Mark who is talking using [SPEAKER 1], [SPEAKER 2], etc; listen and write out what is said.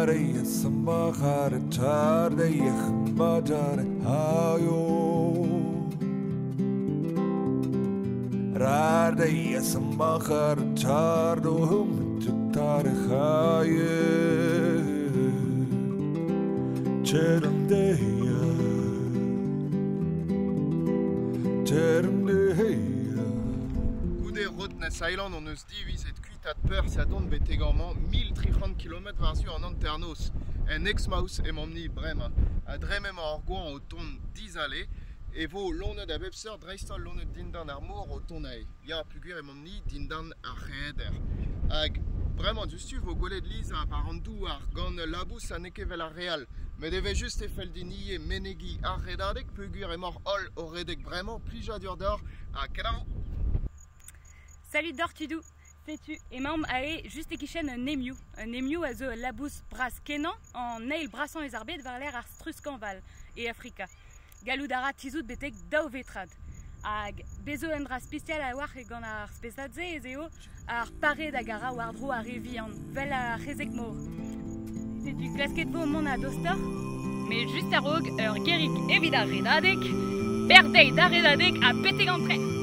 [SPEAKER 1] Rare sambahar tarde badar hayo Rare sambahar tardum tar haye Terendeya
[SPEAKER 2] Goede route naar Thailand, on eus divi cette kuit at peur, ça donne betegament 1330 km varsu en Anternos. En ex-maus et momni brema. A dremem ar goan o ton 10 allé. Et vo lonet a bepseur dreistol lonet dindan ar mor o tonei. Ya pugur e momni dindan ar reeder. Hag vraiment justu vo golet liz a parandou ar gant labous a neke vel ar real. Mais devait juste e feldini e menegi ar redadek pugur e mor ol o redek vraiment plija dur d'or a kedam.
[SPEAKER 3] Salut Dortudou, sais-tu, et même aé juste et kichen un emiou à zo labous bras kenan en neil brassant les arbres vers l'air ar struscanval et Africa. Galoudara tizout betek dao vetrad. Ag bezo en dra spécial a war e gant ar spezadze e zeo ar pare d'agara war dro ar evian vel a rezek mor. Sais-tu, klasket vo mon a dostor? Mais juste a rog ur gerik evit ar redadek, berdei da redadek a betek an tre.